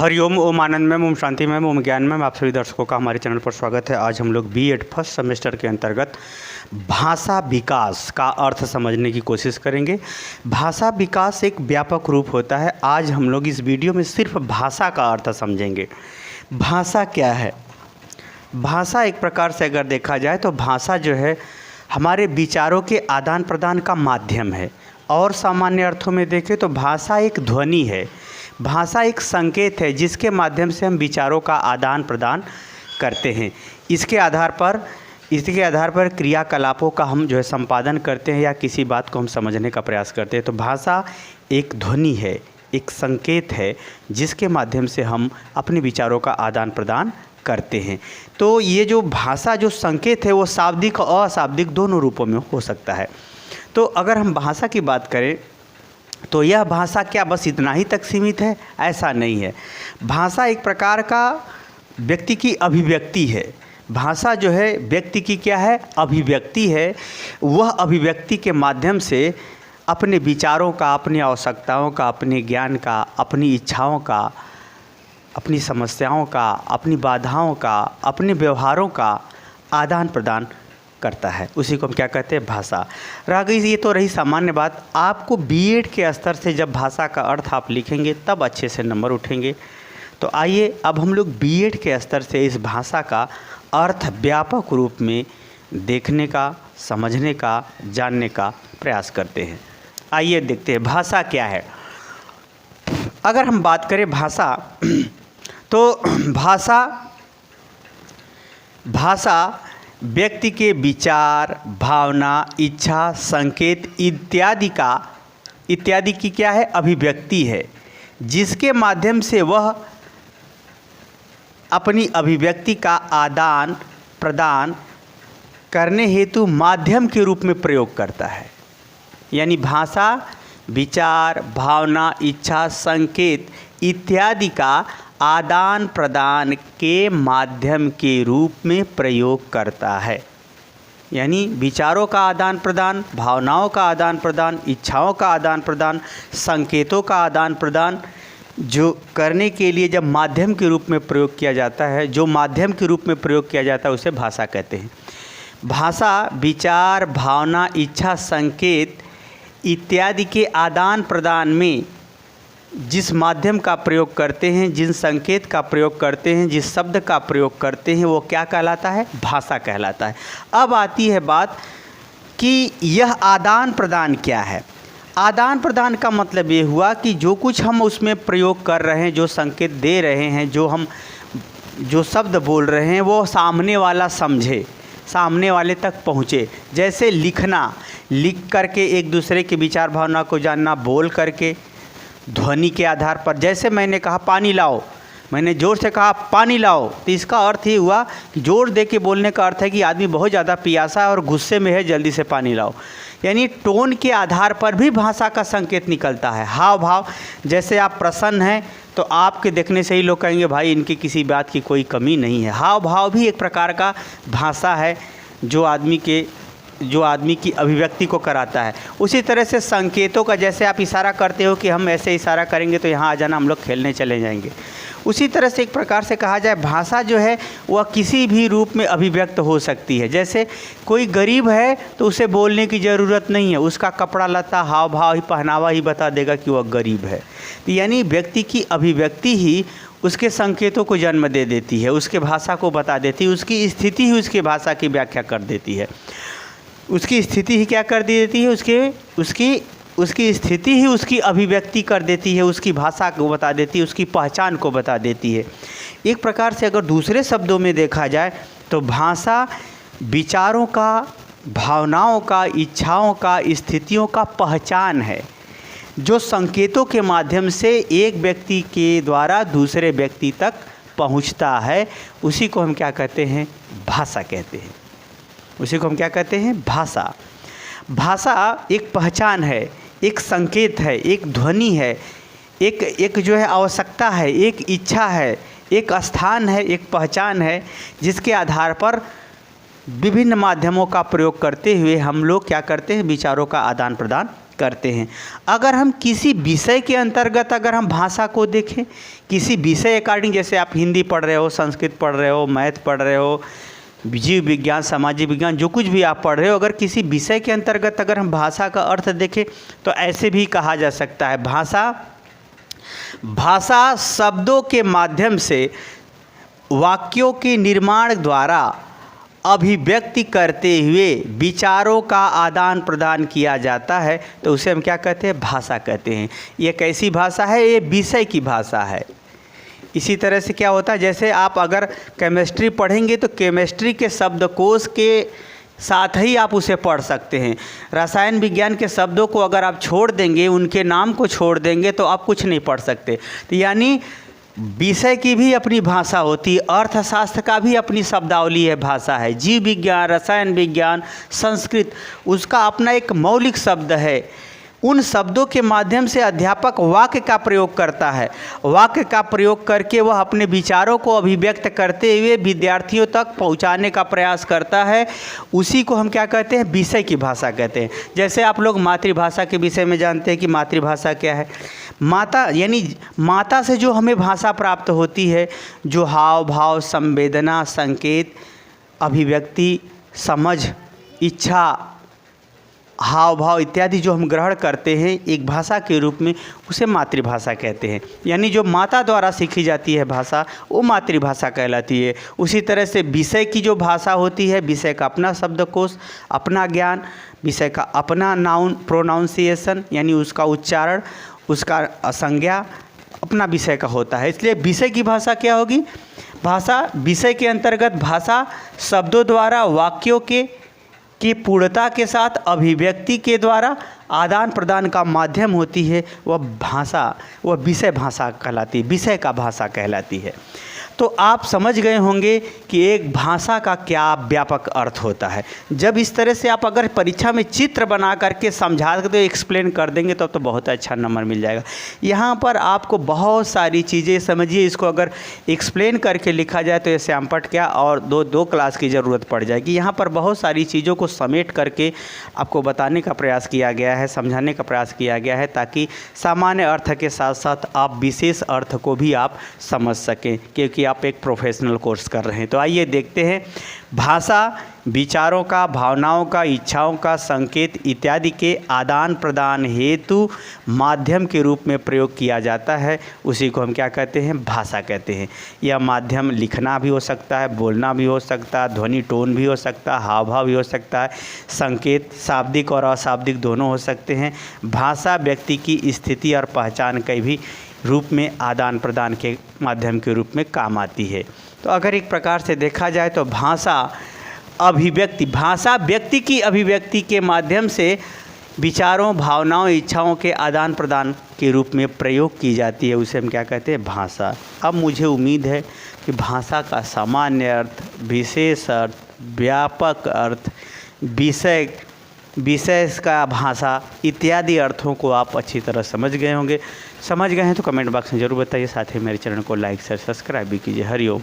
हरिओम, ओम आनंद में, ओम शांति में, ओम ज्ञान में आप सभी दर्शकों का हमारे चैनल पर स्वागत है। आज हम लोग बीएड फर्स्ट सेमेस्टर के अंतर्गत भाषा विकास का अर्थ समझने की कोशिश करेंगे। भाषा विकास एक व्यापक रूप होता है। आज हम लोग इस वीडियो में सिर्फ भाषा का अर्थ समझेंगे। भाषा क्या है? भाषा एक प्रकार से अगर देखा जाए तो भाषा जो है हमारे विचारों के आदान प्रदान का माध्यम है। और सामान्य अर्थों में देखें तो भाषा एक ध्वनि है, भाषा एक संकेत है जिसके माध्यम से हम विचारों का आदान प्रदान करते हैं। इसके आधार पर क्रियाकलापों का हम जो है संपादन करते हैं या किसी बात को हम समझने का प्रयास करते हैं। तो भाषा एक ध्वनि है, एक संकेत है जिसके माध्यम से हम अपने विचारों का आदान प्रदान करते हैं। तो ये जो भाषा जो संकेत है वो शाब्दिक और अशाब्दिक दोनों रूपों में हो सकता है। तो अगर हम भाषा की बात करें तो यह भाषा क्या बस इतना ही तक सीमित है? ऐसा नहीं है। भाषा एक प्रकार का व्यक्ति की अभिव्यक्ति है। भाषा जो है व्यक्ति की क्या है? अभिव्यक्ति है। वह अभिव्यक्ति के माध्यम से अपने विचारों का, अपनी आवश्यकताओं का, अपने ज्ञान का, अपनी इच्छाओं का, अपनी समस्याओं का, अपनी बाधाओं का, अपने व्यवहारों का आदान प्रदान करता है। उसी को हम क्या कहते हैं? भाषा। रह गई ये तो रही सामान्य बात। आपको बीएड के स्तर से जब भाषा का अर्थ आप लिखेंगे तब अच्छे से नंबर उठेंगे। तो आइए अब हम लोग बीएड के स्तर से इस भाषा का अर्थ व्यापक रूप में देखने का, समझने का, जानने का प्रयास करते हैं। आइए देखते हैं भाषा क्या है। अगर हम बात करें भाषा तो भाषा व्यक्ति के विचार, भावना, इच्छा, संकेत इत्यादि की क्या है? अभिव्यक्ति है, जिसके माध्यम से वह अपनी अभिव्यक्ति का आदान प्रदान करने हेतु माध्यम के रूप में प्रयोग करता है। यानी भाषा विचार, भावना, इच्छा, संकेत इत्यादि का आदान प्रदान के माध्यम के रूप में प्रयोग करता है। यानी विचारों का आदान प्रदान, भावनाओं का आदान प्रदान, इच्छाओं का आदान प्रदान, संकेतों का आदान प्रदान जो करने के लिए जब माध्यम के रूप में प्रयोग किया जाता है, जो माध्यम के रूप में प्रयोग किया जाता है उसे भाषा कहते हैं। भाषा विचार, भावना, इच्छा, संकेत इत्यादि के आदान प्रदान में जिस माध्यम का प्रयोग करते हैं, जिन संकेत का प्रयोग करते हैं, जिस शब्द का प्रयोग करते हैं वो क्या कहलाता है? भाषा कहलाता है। अब आती है बात कि यह आदान प्रदान क्या है। आदान प्रदान का मतलब ये हुआ कि जो कुछ हम उसमें प्रयोग कर रहे हैं, जो संकेत दे रहे हैं, जो शब्द बोल रहे हैं वो सामने वाला समझे, सामने वाले तक पहुँचे। जैसे लिखना, लिख करके एक दूसरे के विचार भावना को जानना, बोल करके ध्वनि के आधार पर। जैसे मैंने कहा पानी लाओ, मैंने ज़ोर से कहा पानी लाओ, तो इसका अर्थ ये हुआ कि ज़ोर दे के बोलने का अर्थ है कि आदमी बहुत ज़्यादा प्यासा है और गुस्से में है, जल्दी से पानी लाओ। यानी टोन के आधार पर भी भाषा का संकेत निकलता है। हाव भाव, जैसे आप प्रसन्न हैं तो आपके देखने से ही लोग कहेंगे भाई इनकी किसी बात की कोई कमी नहीं है। हाव भाव भी एक प्रकार का भाषा है जो आदमी की अभिव्यक्ति को कराता है। उसी तरह से संकेतों का, जैसे आप इशारा करते हो कि हम ऐसे इशारा करेंगे तो यहाँ आ जाना, हम लोग खेलने चले जाएंगे। उसी तरह से एक प्रकार से कहा जाए भाषा जो है वह किसी भी रूप में अभिव्यक्त हो सकती है। जैसे कोई गरीब है तो उसे बोलने की ज़रूरत नहीं है, उसका कपड़ा लता, हाव भाव ही, पहनावा ही बता देगा कि वह गरीब है। यानी व्यक्ति की अभिव्यक्ति ही उसके संकेतों को जन्म दे देती है, उसके भाषा को बता देती है, उसकी स्थिति ही उसकी भाषा की व्याख्या कर देती है। उसकी स्थिति ही क्या कर देती है? उसकी स्थिति ही उसकी अभिव्यक्ति कर देती है, उसकी भाषा को बता देती है, उसकी पहचान को बता देती है। एक प्रकार से अगर दूसरे शब्दों में देखा जाए तो भाषा विचारों का, भावनाओं का, इच्छाओं का, स्थितियों का पहचान है जो संकेतों के माध्यम से एक व्यक्ति के द्वारा दूसरे व्यक्ति तक पहुंचता है। उसी को हम क्या कहते हैं? भाषा कहते हैं। उसी को हम क्या कहते हैं? भाषा। भाषा एक पहचान है, एक संकेत है, एक ध्वनि है, एक जो है आवश्यकता है, एक इच्छा है, एक स्थान है, एक पहचान है जिसके आधार पर विभिन्न माध्यमों का प्रयोग करते हुए हम लोग क्या करते हैं? विचारों का आदान प्रदान करते हैं। अगर हम किसी विषय के अंतर्गत अगर हम भाषा को देखें, किसी विषय अकॉर्डिंग, जैसे आप हिंदी पढ़ रहे हो, संस्कृत पढ़ रहे हो, मैथ पढ़ रहे हो, जीव विज्ञान, सामाजिक विज्ञान, जो कुछ भी आप पढ़ रहे हो, अगर किसी विषय के अंतर्गत अगर हम भाषा का अर्थ देखें तो ऐसे भी कहा जा सकता है, भाषा शब्दों के माध्यम से वाक्यों के निर्माण द्वारा अभिव्यक्ति करते हुए विचारों का आदान प्रदान किया जाता है, तो उसे हम क्या कहते हैं? भाषा कहते हैं। ये कैसी भाषा है? ये विषय की भाषा है। इसी तरह से क्या होता है, जैसे आप अगर केमिस्ट्री पढ़ेंगे तो केमिस्ट्री के शब्दकोश के साथ ही आप उसे पढ़ सकते हैं। रसायन विज्ञान के शब्दों को अगर आप छोड़ देंगे, उनके नाम को छोड़ देंगे, तो आप कुछ नहीं पढ़ सकते। तो यानी विषय की भी अपनी भाषा होती है, अर्थशास्त्र का भी अपनी शब्दावली है, भाषा है। जीव विज्ञान, रसायन विज्ञान, संस्कृत, उसका अपना एक मौलिक शब्द है। उन शब्दों के माध्यम से अध्यापक वाक्य का प्रयोग करता है। वाक्य का प्रयोग करके वह अपने विचारों को अभिव्यक्त करते हुए विद्यार्थियों तक पहुंचाने का प्रयास करता है। उसी को हम क्या कहते हैं? विषय की भाषा कहते हैं। जैसे आप लोग मातृभाषा के विषय में जानते हैं कि मातृभाषा क्या है। माता यानी माता से जो हमें भाषा प्राप्त होती है, जो हाव भाव, संवेदना, संकेत, अभिव्यक्ति, समझ, इच्छा, हाव भाव इत्यादि जो हम ग्रहण करते हैं एक भाषा के रूप में, उसे मातृभाषा कहते हैं। यानी जो माता द्वारा सीखी जाती है भाषा, वो मातृभाषा कहलाती है। उसी तरह से विषय की जो भाषा होती है, विषय का अपना शब्दकोश, अपना ज्ञान, विषय का अपना नाउन प्रोनाउंसिएशन यानी उसका उच्चारण, उसका संज्ञा अपना विषय का होता है। इसलिए विषय की भाषा क्या होगी? भाषा विषय के अंतर्गत भाषा शब्दों द्वारा वाक्यों की पूर्णता के साथ अभिव्यक्ति के द्वारा आदान प्रदान का माध्यम होती है। वह भाषा, वह विषय भाषा कहलाती है, विषय का भाषा कहलाती है। तो आप समझ गए होंगे कि एक भाषा का क्या व्यापक अर्थ होता है। जब इस तरह से आप अगर परीक्षा में चित्र बना करके समझा के एक्सप्लेन कर देंगे तो बहुत अच्छा नंबर मिल जाएगा। यहाँ पर आपको बहुत सारी चीज़ें समझिए, इसको अगर एक्सप्लेन करके लिखा जाए तो ये श्यामपट क्या और दो क्लास की ज़रूरत पड़ जाएगी। यहाँ पर बहुत सारी चीज़ों को समेट करके आपको बताने का प्रयास किया गया है, समझाने का प्रयास किया गया है, ताकि सामान्य अर्थ के साथ साथ आप विशेष अर्थ को भी आप समझ सकें, क्योंकि आप एक प्रोफेशनल कोर्स कर रहे हैं। तो आइए देखते हैं, भाषा विचारों का, भावनाओं का, इच्छाओं का, संकेत इत्यादि के आदान प्रदान हेतु माध्यम के रूप में प्रयोग किया जाता है। उसी को हम क्या कहते हैं? भाषा कहते हैं। यह माध्यम लिखना भी हो सकता है, बोलना भी हो सकता है, ध्वनि टोन भी हो सकता है, हाव भाव भी हो सकता है, संकेत शाब्दिक और अशाब्दिक दोनों हो सकते हैं। भाषा व्यक्ति की स्थिति और पहचान के भी रूप में आदान प्रदान के माध्यम के रूप में काम आती है। तो अगर एक प्रकार से देखा जाए तो भाषा व्यक्ति की अभिव्यक्ति के माध्यम से विचारों, भावनाओं, इच्छाओं के आदान प्रदान के रूप में प्रयोग की जाती है। उसे हम क्या कहते हैं? भाषा। अब मुझे उम्मीद है कि भाषा का सामान्य अर्थ, विशेष अर्थ, व्यापक अर्थ, विषय का भाषा इत्यादि अर्थों को आप अच्छी तरह समझ गए होंगे। समझ गए हैं तो कमेंट बॉक्स में ज़रूर बताइए। साथ ही मेरे चैनल को लाइक शेयर सब्सक्राइब भी कीजिए। हरिओम।